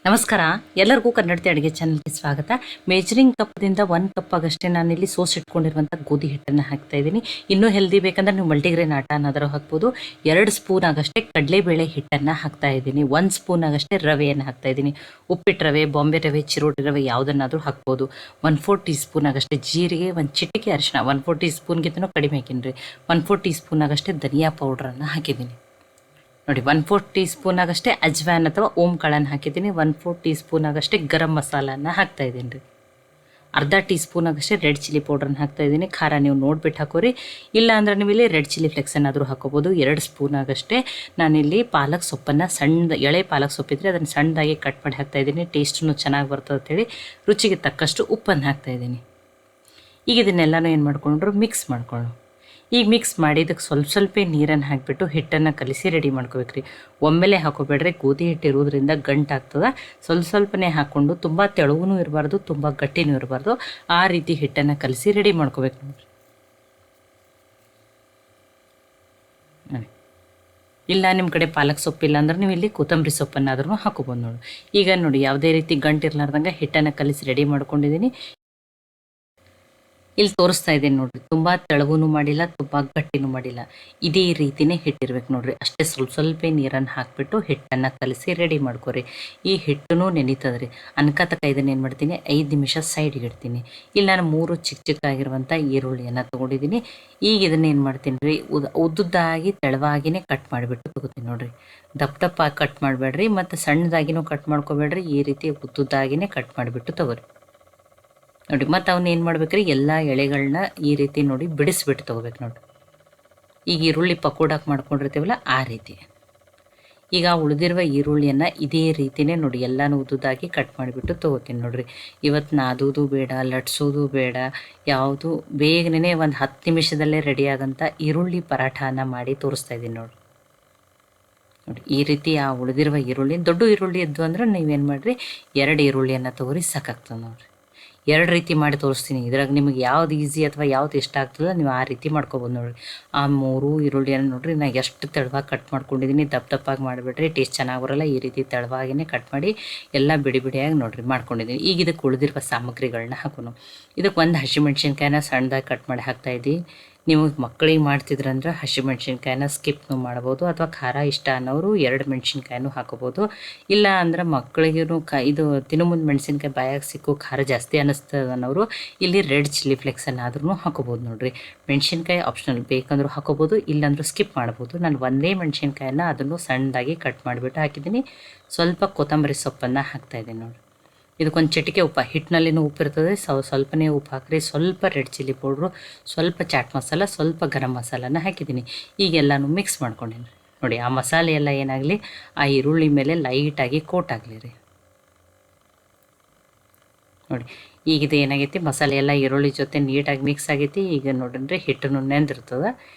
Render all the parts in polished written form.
ನಮಸ್ಕಾರ. ಎಲ್ಲರಿಗೂ ಕನ್ನಡತಿ ಅಡುಗೆ ಚಾನಲ್ಗೆ ಸ್ವಾಗತ. ಮೇಜರಿಂಗ್ ಕಪ್ದಿಂದ 1 ಕಪ್ ಆಗಷ್ಟೇ ನಾನಿಲ್ಲಿ ಸೋಸಿಟ್ಕೊಂಡಿರುವಂಥ ಗೋಧಿ ಹಿಟ್ಟನ್ನು ಹಾಕ್ತಾ ಇದ್ದೀನಿ. ಇನ್ನೂ ಹೆಲ್ದಿ ಬೇಕಂದ್ರೆ ನೀವು ಮಲ್ಟಿಗ್ರೇನ್ ಆಟ ಅನ್ನೋದಾರು ಹಾಕ್ಬೋದು. 2 ಸ್ಪೂನ್ ಆಗಷ್ಟೇ ಕಡಲೆಬೇಳೆ ಹಿಟ್ಟನ್ನು ಹಾಕ್ತಾ ಇದ್ದೀನಿ. 1 ಸ್ಪೂನ್ ಆಗಷ್ಟೇ ರವೆಯನ್ನು ಹಾಕ್ತಾ ಇದ್ದೀನಿ. ಉಪ್ಪಿಟ್ಟು ರವೆ, ಬಾಂಬೆ ರವೆ, ಚಿರೋಟಿ ರವೆ ಯಾವುದನ್ನಾದರೂ ಹಾಕ್ಬೋದು. 1/4 ಟೀ ಸ್ಪೂನ್ ಆಗಷ್ಟೇ ಜೀರಿಗೆ, 1 ಚಿಟಿಕೆ ಅರಿಶಿನ, 1/4 ಟೀ ಸ್ಪೂನ್ಗಿಂತನೂ ಕಡಿಮೆ ಹಾಕಿನ್ರಿ. 1/4 ಟೀ ಸ್ಪೂನ್ ಆಗಷ್ಟೇ ಧನಿಯಾ ಪೌಡ್ರನ್ನು ಹಾಕಿದ್ದೀನಿ. ನೋಡಿ, 1/4 ಟೀ ಸ್ಪೂನ್ ಆಗಷ್ಟೇ ಅಜ್ವಾನ್ ಅಥವಾ ಓಂ ಕಾಳನ್ನು ಹಾಕಿದ್ದೀನಿ. 1/4 ಟೀ ಸ್ಪೂನ್ ಆಗಷ್ಟೇ ಗರಂ ಮಸಾಲನ್ನು ಹಾಕ್ತಾ ಇದ್ದೀನಿ ರೀ. ಅರ್ಧ ಟೀ ಸ್ಪೂನ್ ಆಗಷ್ಟೇ ರೆಡ್ ಚಿಲ್ಲಿ ಪೌಡ್ರನ್ನ ಹಾಕ್ತಾ ಇದ್ದೀನಿ. ಖಾರ ನೀವು ನೋಡ್ಬಿಟ್ಟು ಹಾಕೋರಿ, ಇಲ್ಲ ಅಂದ್ರೆ ನೀವು ಇಲ್ಲಿ ರೆಡ್ ಚಿಲ್ಲಿ ಫ್ಲೆಕ್ಸನ್ನಾದರೂ ಹಾಕೋಬೋದು. 2 ಸ್ಪೂನ್ ಆಗಷ್ಟೇ ನಾನಿಲ್ಲಿ ಪಾಲಕ್ ಸೊಪ್ಪನ್ನು ಎಳೆ ಪಾಲಕ್ ಸೊಪ್ಪಿದ್ರೆ ಅದನ್ನು ಸಣ್ಣದಾಗಿ ಕಟ್ ಮಾಡಿ ಹಾಕ್ತಾ ಇದ್ದೀನಿ. ಟೇಸ್ಟೂ ಚೆನ್ನಾಗಿ ಬರ್ತದೆ ಅಂತೇಳಿ ರುಚಿಗೆ ತಕ್ಕಷ್ಟು ಉಪ್ಪನ್ನು ಹಾಕ್ತಾ ಇದ್ದೀನಿ. ಈಗ ಇದನ್ನೆಲ್ಲನೂ ಏನು ಮಾಡ್ಕೊಂಡ್ರು ಮಿಕ್ಸ್ ಮಾಡ್ಕೊಳ್ಳು. ಈಗ ಮಿಕ್ಸ್ ಮಾಡಿ ಇದಕ್ಕೆ ಸ್ವಲ್ಪ ನೀರನ್ನು ಹಾಕಿಬಿಟ್ಟು ಹಿಟ್ಟನ್ನು ಕಲಿಸಿ ರೆಡಿ ಮಾಡ್ಕೋಬೇಕು ರೀ. ಒಮ್ಮೆಲೆ ಹಾಕೋಬೇಡ್ರಿ, ಗೋಧಿ ಹಿಟ್ಟು ಇರೋದ್ರಿಂದ ಗಂಟಾಗ್ತದೆ. ಸ್ವಲ್ಪನೇ ಹಾಕ್ಕೊಂಡು ತುಂಬ ತೆಳುವೂ ಇರಬಾರ್ದು, ತುಂಬ ಗಟ್ಟಿನೂ ಇರಬಾರ್ದು. ಆ ರೀತಿ ಹಿಟ್ಟನ್ನು ಕಲಿಸಿ ರೆಡಿ ಮಾಡ್ಕೋಬೇಕು ನೋಡಿರಿ. ಇಲ್ಲ ನಿಮ್ಮ ಕಡೆ ಪಾಲಕ್ ಸೊಪ್ಪಿಲ್ಲ ಅಂದ್ರೆ ನೀವು ಇಲ್ಲಿ ಕೊತ್ತಂಬರಿ ಸೊಪ್ಪನ್ನಾದ್ರೂ ಹಾಕೋಬೋದು ನೋಡಿ. ಈಗ ನೋಡಿ, ಯಾವುದೇ ರೀತಿ ಗಂಟು ಇರ್ಲಾರ್ದಂಗೆ ಹಿಟ್ಟನ್ನು ಕಲಿಸಿ ರೆಡಿ ಮಾಡ್ಕೊಂಡಿದ್ದೀನಿ. ಇಲ್ಲಿ ತೋರಿಸ್ತಾ ಇದ್ದೀನಿ ನೋಡ್ರಿ, ತುಂಬ ತೆಳುವೂ ಮಾಡಿಲ್ಲ, ತುಂಬ ಗಟ್ಟಿನೂ ಮಾಡಿಲ್ಲ. ಇದೇ ರೀತಿನೇ ಹಿಟ್ಟಿರ್ಬೇಕು ನೋಡ್ರಿ. ಅಷ್ಟೇ ಸ್ವಲ್ಪ ನೀರನ್ನು ಹಾಕಿಬಿಟ್ಟು ಹಿಟ್ಟನ್ನು ಕಲಿಸಿ ರೆಡಿ ಮಾಡ್ಕೊರಿ. ಈ ಹಿಟ್ಟೂ ನೆನೀತದ್ರಿ. ಅನ್ಕತಕ್ಕ ಇದನ್ನೇನು ಮಾಡ್ತೀನಿ, 5 ನಿಮಿಷ ಸೈಡ್ಗೆ ಇಡ್ತೀನಿ. ಇಲ್ಲಿ ನಾನು 3 ಚಿಕ್ಕದಾಗಿರುವಂಥ ಈರುಳ್ಳಿಯನ್ನು ತೊಗೊಂಡಿದ್ದೀನಿ. ಈಗ ಇದನ್ನೇನು ಮಾಡ್ತೀನಿ ರೀ, ಉದ್ದುದ್ದಾಗಿ ತೆಳುವಾಗಿನೇ ಕಟ್ ಮಾಡಿಬಿಟ್ಟು ತೊಗೋತೀನಿ ನೋಡ್ರಿ. ದಪ್ಪ ಕಟ್ ಮಾಡಬೇಡ್ರಿ, ಮತ್ತು ಸಣ್ಣದಾಗಿನೂ ಕಟ್ ಮಾಡ್ಕೋಬೇಡ್ರಿ. ಈ ರೀತಿ ಉದ್ದುದ್ದಾಗಿನೇ ಕಟ್ ಮಾಡಿಬಿಟ್ಟು ತೊಗೋರಿ ನೋಡಿ. ಮತ್ತು ಅವನ್ನ ಏನು ಮಾಡ್ಬೇಕ್ರಿ, ಎಲ್ಲ ಎಳೆಗಳನ್ನ ಈ ರೀತಿ ನೋಡಿ ಬಿಡಿಸ್ಬಿಟ್ಟು ತೊಗೋಬೇಕು ನೋಡಿರಿ. ಈಗ ಈರುಳ್ಳಿ ಪಕೋಡಾಕ್ ಮಾಡ್ಕೊಂಡಿರ್ತೀವಲ್ಲ ಆ ರೀತಿ. ಈಗ ಉಳಿದಿರುವ ಈರುಳ್ಳಿಯನ್ನು ಇದೇ ರೀತಿಯೇ ನೋಡಿ ಎಲ್ಲನೂ ಉದ್ದುದಾಗಿ ಕಟ್ ಮಾಡಿಬಿಟ್ಟು ತೊಗೋತೀನಿ ನೋಡಿರಿ. ಇವತ್ತು ನಾದೋದು ಬೇಡ, ಲಟ್ಸೋದು ಬೇಡ, ಯಾವುದು ಬೇಗನೆ ಒಂದು 10 ನಿಮಿಷದಲ್ಲೇ ರೆಡಿಯಾಗಂಥ ಈರುಳ್ಳಿ ಪರಾಠನ ಮಾಡಿ ತೋರಿಸ್ತಾ ಇದ್ದೀನಿ ನೋಡಿ. ಈ ರೀತಿ ಆ ಉಳಿದಿರುವ ಈರುಳ್ಳಿ, ದೊಡ್ಡ ಈರುಳ್ಳಿ ಇದ್ದು ಅಂದ್ರೆ ನೀವೇನು ಮಾಡಿರಿ, 2 ಈರುಳ್ಳಿಯನ್ನು ತೊಗೊರಿ, ಸಾಕಾಗ್ತದೆ ನೋಡಿರಿ. 2 ರೀತಿ ಮಾಡಿ ತೋರಿಸ್ತೀನಿ. ಇದ್ರಾಗ ನಿಮಗೆ ಯಾವ್ದು ಈಸಿ ಅಥವಾ ಯಾವ್ದು ಇಷ್ಟ ಆಗ್ತದೆ ನೀವು ಆ ರೀತಿ ಮಾಡ್ಕೊಬೋದು ನೋಡಿರಿ. ಆ 3 ಈರುಳ್ಳಿಯನ್ನು ನೋಡಿರಿ ನಾನು ಎಷ್ಟು ತೆಳುವಾಗಿ ಕಟ್ ಮಾಡ್ಕೊಂಡಿದ್ದೀನಿ. ದಪ್ಪಾಗಿ ಮಾಡಿಬಿಟ್ರೆ ಟೇಸ್ಟ್ ಚೆನ್ನಾಗಿ ಬರೋಲ್ಲ. ಈ ರೀತಿ ತೆಳುವಾಗಿನೇ ಕಟ್ ಮಾಡಿ ಎಲ್ಲ ಬಿಡಿಯಾಗಿ ನೋಡಿರಿ ಮಾಡ್ಕೊಂಡಿದ್ದೀನಿ. ಈಗ ಇದಕ್ಕೆ ಉಳಿದಿರುವ ಸಾಮಗ್ರಿಗಳನ್ನ ಹಾಕೋಣ. ಇದಕ್ಕೆ 1 ಹಸಿಮೆಣ್ಸಿನ್ಕಾಯಿನ ಸಣ್ಣದಾಗಿ ಕಟ್ ಮಾಡಿ ಹಾಕ್ತಾಯಿದ್ದೀನಿ. ನೀವು ಮಕ್ಕಳಿಗೆ ಮಾಡ್ತಿದ್ರಂದ್ರೆ ಹಸಿಮೆಣ್ಸಿನ್ಕಾಯಿನ ಸ್ಕಿಪ್ನು ಮಾಡ್ಬೋದು, ಅಥವಾ ಖಾರ ಇಷ್ಟ ಅನ್ನೋರು 2 ಮೆಣಸಿನ್ಕಾಯಿನೂ ಹಾಕೋಬೋದು. ಇಲ್ಲ ಅಂದ್ರೆ ಮಕ್ಕಳಿಗೂ ಇದು ತಿನ್ನು ಮುಂದೆ ಮೆಣಸಿನ್ಕಾಯಿ ಬಾಯಾಗ ಸಿಕ್ಕು ಖಾರ ಜಾಸ್ತಿ ಅನ್ನಿಸ್ತದೆ ಅನ್ನೋರು ಇಲ್ಲಿ ರೆಡ್ ಚಿಲ್ಲಿ ಫ್ಲೆಕ್ಸನ್ನಾದ್ರೂ ಹಾಕೋಬೋದು ನೋಡಿರಿ. ಮೆಣಸಿನ್ಕಾಯಿ ಆಪ್ಷನಲ್, ಬೇಕಂದ್ರೂ ಹಾಕೋಬೋದು, ಇಲ್ಲಾಂದ್ರೂ ಸ್ಕಿಪ್ ಮಾಡ್ಬೋದು. ನಾನು ಒಂದೇ ಮೆಣಸಿನ್ಕಾಯಿನ ಅದನ್ನು ಸಣ್ಣದಾಗಿ ಕಟ್ ಮಾಡಿಬಿಟ್ಟು ಹಾಕಿದ್ದೀನಿ. ಸ್ವಲ್ಪ ಕೊತ್ತಂಬರಿ ಸೊಪ್ಪನ್ನು ಹಾಕ್ತಾಯಿದ್ದೀನಿ ನೋಡಿ. ಇದಕ್ಕೊಂದು ಚಿಟಿಕೆ ಉಪ್ಪು, ಹಿಟ್ಟಿನಲ್ಲಿನೂ ಉಪ್ಪು ಇರ್ತದೆ, ಸ್ವಲ್ಪನೇ ಉಪ್ಪು ಹಾಕಿರಿ. ಸ್ವಲ್ಪ ರೆಡ್ ಚಿಲ್ಲಿ ಪೌಡ್ರು, ಸ್ವಲ್ಪ ಚಾಟ್ ಮಸಾಲ, ಸ್ವಲ್ಪ ಗರಂ ಮಸಾಲನ ಹಾಕಿದ್ದೀನಿ. ಈಗೆಲ್ಲನೂ ಮಿಕ್ಸ್ ಮಾಡ್ಕೊಂಡಿನಿ ನೋಡಿ. ಆ ಮಸಾಲೆ ಎಲ್ಲ ಏನಾಗಲಿ ಆ ಈರುಳ್ಳಿ ಮೇಲೆ ಲೈಟಾಗಿ ಕೋಟ್ ಆಗಲಿ ರೀ ನೋಡಿ. ಈಗ ಇದು ಏನಾಗೈತಿ, ಮಸಾಲೆ ಎಲ್ಲ ಈರುಳ್ಳಿ ಜೊತೆ ನೀಟಾಗಿ ಮಿಕ್ಸ್ ಆಗೈತಿ. ಈಗ ನೋಡ್ರಿ ಹಿಟ್ಟನ್ನು ನೆಂದಿರ್ತದೆ.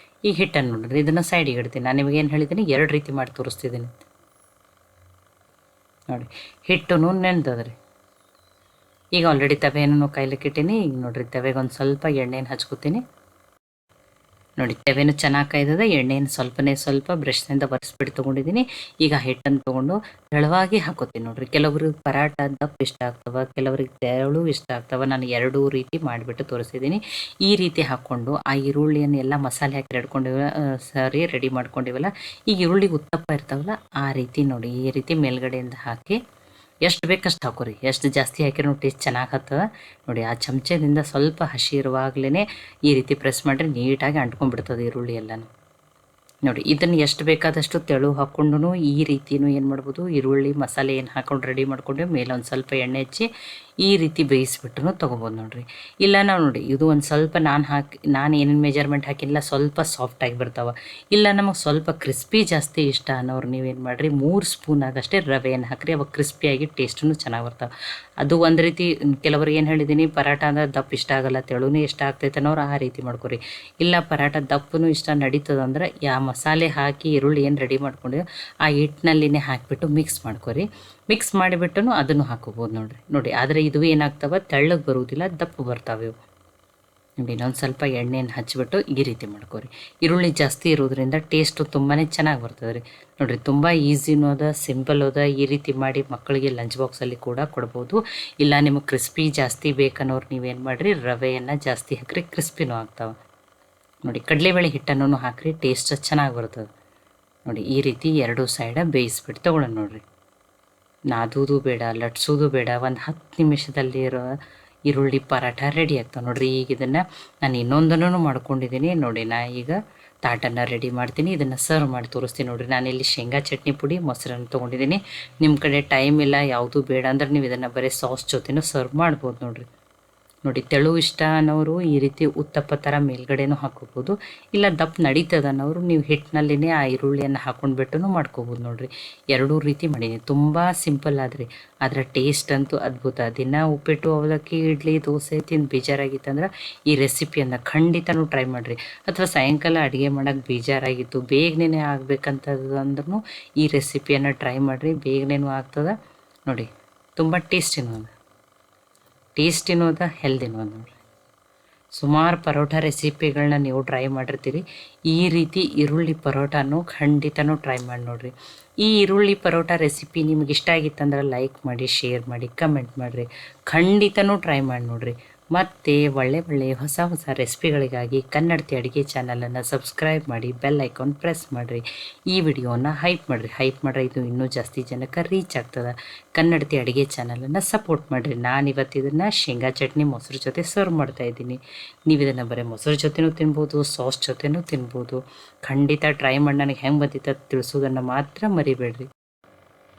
ಈ ಹಿಟ್ಟನ್ನು ನೋಡ್ರಿ ಇದನ್ನು ಸೈಡಿಗೆ ಇಡ್ತೀನಿ. ನಾನು ನಿಮಗೇನು ಹೇಳಿದ್ದೀನಿ, 2 ರೀತಿ ಮಾಡಿ ತೋರಿಸ್ತಿದ್ದೀನಿ ನೋಡಿ. ಹಿಟ್ಟನ್ನು ನೆಂದದ್ರಿ. ಈಗ ಆಲ್ರೆಡಿ ತವೆಯನ್ನು ಕಾಯ್ಲಿಕ್ಕೆ ಇಟ್ಟೀನಿ. ಈಗ ನೋಡಿರಿ ತವೆಗೆ ಒಂದು ಸ್ವಲ್ಪ ಎಣ್ಣೆನ ಹಚ್ಕೋತೀನಿ ನೋಡಿ. ತವೆನೂ ಚೆನ್ನಾಗಿ ಕಾಯ್ದದ. ಎಣ್ಣೆಯನ್ನು ಸ್ವಲ್ಪ ಬ್ರಷ್ನಿಂದ ಒರೆಸ್ಬಿಟ್ಟು ತೊಗೊಂಡಿದ್ದೀನಿ. ಈಗ ಹಿಟ್ಟನ್ನು ತೊಗೊಂಡು ತೆಳುವಾಗಿ ಹಾಕೋತೀನಿ ನೋಡಿರಿ. ಕೆಲವ್ರಿಗೆ ಪರಾಟ ದಪ್ಪ ಇಷ್ಟ ಆಗ್ತವೆ, ಕೆಲವ್ರಿಗೆ ತೆಳು ಇಷ್ಟ ಆಗ್ತವೆ. ನಾನು 2 ರೀತಿ ಮಾಡಿಬಿಟ್ಟು ತೋರಿಸಿದ್ದೀನಿ. ಈ ರೀತಿ ಹಾಕ್ಕೊಂಡು ಆ ಈರುಳ್ಳಿಯನ್ನು ಎಲ್ಲ ಮಸಾಲೆ ಹಾಕಿ ರೆಡಿ ಮಾಡ್ಕೊಂಡಿವಲ್ಲ, ಈಗ ಈರುಳ್ಳಿ ಉತ್ತಪ್ಪ ಇರ್ತಾವಲ್ಲ ಆ ರೀತಿ ನೋಡಿ. ಈ ರೀತಿ ಮೇಲ್ಗಡೆಯಿಂದ ಹಾಕಿ ಎಷ್ಟು ಬೇಕಷ್ಟು ಹಾಕೋರಿ. ಎಷ್ಟು ಜಾಸ್ತಿ ಹಾಕಿರೋ ಟೇಸ್ಟ್ ಚೆನ್ನಾಗಿ ಆಗ್ತದೆ ನೋಡಿ. ಆ ಚಮಚದಿಂದ ಸ್ವಲ್ಪ ಹಸಿ ಇರುವಾಗಲೇ ಈ ರೀತಿ ಪ್ರೆಸ್ ಮಾಡಿರಿ, ನೀಟಾಗಿ ಅಂಟ್ಕೊಂಡ್ಬಿಡ್ತದೆ ಈರುಳ್ಳಿ ಎಲ್ಲನೂ ನೋಡಿ. ಇದನ್ನು ಎಷ್ಟು ಬೇಕಾದಷ್ಟು ತೆಳು ಹಾಕ್ಕೊಂಡು ಈ ರೀತಿಯೂ ಏನು ಮಾಡ್ಬೋದು, ಈರುಳ್ಳಿ ಮಸಾಲೆ ಏನು ಹಾಕ್ಕೊಂಡು ರೆಡಿ ಮಾಡ್ಕೊಂಡು ಮೇಲೆ ಒಂದು ಸ್ವಲ್ಪ ಎಣ್ಣೆ ಹಚ್ಚಿ ಈ ರೀತಿ ಬೇಯಿಸ್ಬಿಟ್ಟು ತೊಗೊಬೋದು ನೋಡಿರಿ. ಇಲ್ಲ ನಾವು ನೋಡಿ ಇದು ಒಂದು ಸ್ವಲ್ಪ ನಾನು ಏನೇನು ಮೆಜರ್ಮೆಂಟ್ ಹಾಕಿಲ್ಲ, ಸ್ವಲ್ಪ ಸಾಫ್ಟಾಗಿ ಬರ್ತಾವೆ. ಇಲ್ಲ ನಮಗೆ ಸ್ವಲ್ಪ ಕ್ರಿಸ್ಪಿ ಜಾಸ್ತಿ ಇಷ್ಟ ಅನ್ನೋರು ನೀವೇನು ಮಾಡಿರಿ, 3 ಸ್ಪೂನ್ ಆಗಷ್ಟೇ ರವೆಯನ್ನು ಹಾಕಿರಿ. ಅವಾಗ ಕ್ರಿಸ್ಪಿಯಾಗಿ ಟೇಸ್ಟೂ ಚೆನ್ನಾಗಿ ಬರ್ತಾವೆ. ಅದು ಒಂದು ರೀತಿ. ಕೆಲವ್ರಿಗೆ ಏನು ಹೇಳಿದ್ದೀನಿ, ಪರಾಟ ಅಂದ್ರೆ ದಪ್ಪ ಇಷ್ಟ ಆಗಲ್ಲ, ತೆಳುನೇ ಇಷ್ಟ ಆಗ್ತೈತೆ ಅನ್ನೋರು ಆ ರೀತಿ ಮಾಡ್ಕೊರಿ. ಇಲ್ಲ ಪರಾಟ ದಪ್ಪನೂ ಇಷ್ಟ ನಡೀತದಂದ್ರೆ ಮಸಾಲೆ ಹಾಕಿ ಈರುಳ್ಳಿ ಏನು ರೆಡಿ ಮಾಡ್ಕೊಂಡಿವಿ ಆ ಹಿಟ್ಟಿನಲ್ಲಿನೇ ಹಾಕಿಬಿಟ್ಟು ಮಿಕ್ಸ್ ಮಾಡ್ಕೊರಿ. ಮಿಕ್ಸ್ ಮಾಡಿಬಿಟ್ಟು ಅದನ್ನು ಹಾಕೋಬೋದು ನೋಡಿರಿ. ಆದರೆ ಇದು ಏನಾಗ್ತವೆ, ತೆಳ್ಳಗೆ ಬರುವುದಿಲ್ಲ, ದಪ್ಪ ಬರ್ತಾವೆ ಇವು ನೋಡಿ ಇನ್ನೊಂದು ಸ್ವಲ್ಪ ಎಣ್ಣೆಯನ್ನು ಹಚ್ಚಿಬಿಟ್ಟು ಈ ರೀತಿ ಮಾಡ್ಕೊರಿ. ಈರುಳ್ಳಿ ಜಾಸ್ತಿ ಇರೋದ್ರಿಂದ ಟೇಸ್ಟು ತುಂಬಾ ಚೆನ್ನಾಗಿ ಬರ್ತದೆ ರೀ. ನೋಡಿರಿ ತುಂಬ ಈಸಿನೂ ಅದ, ಸಿಂಪಲ್ ಅದ. ಈ ರೀತಿ ಮಾಡಿ ಮಕ್ಕಳಿಗೆ ಲಂಚ್ ಬಾಕ್ಸಲ್ಲಿ ಕೂಡ ಕೊಡ್ಬೋದು. ಇಲ್ಲ ನಿಮಗೆ ಕ್ರಿಸ್ಪಿ ಜಾಸ್ತಿ ಬೇಕನ್ನೋರು ನೀವೇನು ಮಾಡಿರಿ, ರವೆಯನ್ನು ಜಾಸ್ತಿ ಹಾಕಿರಿ, ಕ್ರಿಸ್ಪಿನೂ ಆಗ್ತಾವೆ. ನೋಡಿ ಕಡಲೆಬೇಳೆ ಹಿಟ್ಟನ್ನು ಹಾಕಿರಿ, ಟೇಸ್ಟ್ ಚೆನ್ನಾಗಿ ಬರ್ತದೆ. ನೋಡಿ ಈ ರೀತಿ ಎರಡೂ ಸೈಡ ಬೇಯಿಸ್ಬಿಟ್ಟು ತೊಗೊಳ್ಳೋಣ. ನೋಡಿರಿ ನಾದೋದು ಬೇಡ, ಲಟ್ಸೋದು ಬೇಡ, ಒಂದು 10 ನಿಮಿಷದಲ್ಲಿ ಇರೋ ಈರುಳ್ಳಿ ಪರಾಠ ರೆಡಿ ಆಗ್ತಾವೆ. ನೋಡಿರಿ ಈಗ ಇದನ್ನು ನಾನು ಇನ್ನೊಂದನ್ನು ಮಾಡ್ಕೊಂಡಿದ್ದೀನಿ. ನೋಡಿ ನಾ ಈಗ ತಾಟನ್ನು ರೆಡಿ ಮಾಡ್ತೀನಿ, ಇದನ್ನು ಸರ್ವ್ ಮಾಡಿ ತೋರಿಸ್ತೀನಿ. ನೋಡಿರಿ ನಾನಿಲ್ಲಿ ಶೇಂಗಾ ಚಟ್ನಿ ಪುಡಿ ಮೊಸರನ್ನು ತೊಗೊಂಡಿದ್ದೀನಿ. ನಿಮ್ಮ ಕಡೆ ಟೈಮ್ ಇಲ್ಲ, ಯಾವುದೂ ಬೇಡ ಅಂದ್ರೆ ನೀವು ಇದನ್ನು ಬರೀ ಸಾಸ್ ಜೊತೆನೂ ಸರ್ವ್ ಮಾಡ್ಬೋದು. ನೋಡಿರಿ ನೋಡಿ ತೆಳು ಇಷ್ಟ ಅನ್ನೋರು ಈ ರೀತಿ ಉತ್ತಪ್ಪ ಥರ ಮೇಲ್ಗಡೆನೂ ಹಾಕೋಬೋದು. ಇಲ್ಲ ದಪ್ಪ ನಡೀತದ ಅನ್ನೋರು ನೀವು ಹಿಟ್ಟಿನಲ್ಲಿನೇ ಆ ಈರುಳ್ಳಿಯನ್ನು ಹಾಕೊಂಡ್ಬಿಟ್ಟು ಮಾಡ್ಕೋಬೋದು. ನೋಡಿರಿ ಎರಡೂ ರೀತಿ ಮಾಡೀನಿ. ತುಂಬ ಸಿಂಪಲ್ ಆದ್ರಿ, ಅದರ ಟೇಸ್ಟ್ ಅಂತೂ ಅದ್ಭುತ. ದಿನ ಉಪ್ಪಿಟ್ಟು, ಅವಲಕ್ಕಿ, ಇಡ್ಲಿ, ದೋಸೆ ತಿಂದು ಬೇಜಾರಾಗಿತ್ತಂದ್ರೆ ಈ ರೆಸಿಪಿಯನ್ನು ಖಂಡಿತನೂ ಟ್ರೈ ಮಾಡಿರಿ. ಅಥವಾ ಸಾಯಂಕಾಲ ಅಡುಗೆ ಮಾಡೋಕ್ಕೆ ಬೇಜಾರಾಗಿತ್ತು, ಬೇಗನೆ ಆಗ್ಬೇಕಂತದ್ದು ಅಂದ್ರೂ ಈ ರೆಸಿಪಿಯನ್ನು ಟ್ರೈ ಮಾಡಿರಿ, ಬೇಗನೆನೂ ಆಗ್ತದೆ. ನೋಡಿ ತುಂಬ ಟೇಸ್ಟಿನೂ ಅದ, ಹೆಲ್ದಿನೂ ಅದ. ನೋಡಿರಿ ಸುಮಾರು ಪರೋಟ ರೆಸಿಪಿಗಳನ್ನ ನೀವು ಟ್ರೈ ಮಾಡಿರ್ತೀರಿ. ಈ ರೀತಿ ಈರುಳ್ಳಿ ಪರೋಟನೂ ಖಂಡಿತನೂ ಟ್ರೈ ಮಾಡಿ ನೋಡಿರಿ. ಈ ಈರುಳ್ಳಿ ಪರೋಟ ರೆಸಿಪಿ ನಿಮ್ಗೆ ಇಷ್ಟ ಆಗಿತ್ತಂದ್ರೆ ಲೈಕ್ ಮಾಡಿ, ಶೇರ್ ಮಾಡಿ, ಕಮೆಂಟ್ ಮಾಡಿರಿ. ಖಂಡಿತನೂ ಟ್ರೈ ಮಾಡಿ ನೋಡಿರಿ. ಮತ್ತು ಒಳ್ಳೆ ಹೊಸ ರೆಸಿಪಿಗಳಿಗಾಗಿ ಕನ್ನಡತಿ ಅಡುಗೆ ಚಾನಲನ್ನು ಸಬ್ಸ್ಕ್ರೈಬ್ ಮಾಡಿ, ಬೆಲ್ ಐಕಾನ್ ಪ್ರೆಸ್ ಮಾಡಿರಿ. ಈ ವಿಡಿಯೋನ ಹೈಪ್ ಮಾಡಿರಿ, ಇದು ಇನ್ನೂ ಜಾಸ್ತಿ ಜನಕ್ಕೆ ರೀಚ್ ಆಗ್ತದೆ. ಕನ್ನಡತಿ ಅಡುಗೆ ಚಾನಲನ್ನು ಸಪೋರ್ಟ್ ಮಾಡಿರಿ. ನಾನು ಇವತ್ತು ಇದನ್ನು ಶೇಂಗಾ ಚಟ್ನಿ ಮೊಸರು ಜೊತೆ ಸರ್ವ್ ಮಾಡ್ತಾಯಿದ್ದೀನಿ. ನೀವು ಇದನ್ನು ಬರೀ ಮೊಸರು ಜೊತೆನೂ ತಿನ್ಬೋದು, ಸಾಸ್ ಜೊತೆನೂ ತಿನ್ಬೋದು. ಖಂಡಿತ ಟ್ರೈ ಮಾಡಿ ನನಗೆ ಹೆಂಗೆ ಬಂದಿತ್ತು ತಿಳಿಸೋದನ್ನು ಮಾತ್ರ ಮರಿಬೇಡ್ರಿ.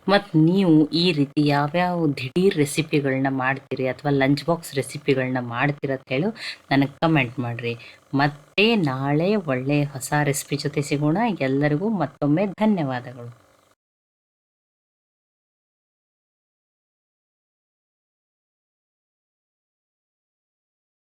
ಮತ್ತು ನೀವು ಈ ರೀತಿ ಯಾವ್ಯಾವ ದಿಢೀರ್ ರೆಸಿಪಿಗಳನ್ನ ಮಾಡ್ತೀರಿ ಅಥವಾ ಲಂಚ್ ಬಾಕ್ಸ್ ರೆಸಿಪಿಗಳನ್ನ ಮಾಡ್ತೀರ ಅಂತ ಹೇಳಿ ನನಗೆ ಕಮೆಂಟ್ ಮಾಡಿರಿ. ಮತ್ತೆ ನಾಳೆ ಒಳ್ಳೆಯ ಹೊಸ ರೆಸಿಪಿ ಜೊತೆ ಸಿಗೋಣ. ಎಲ್ಲರಿಗೂ ಮತ್ತೊಮ್ಮೆ ಧನ್ಯವಾದಗಳು.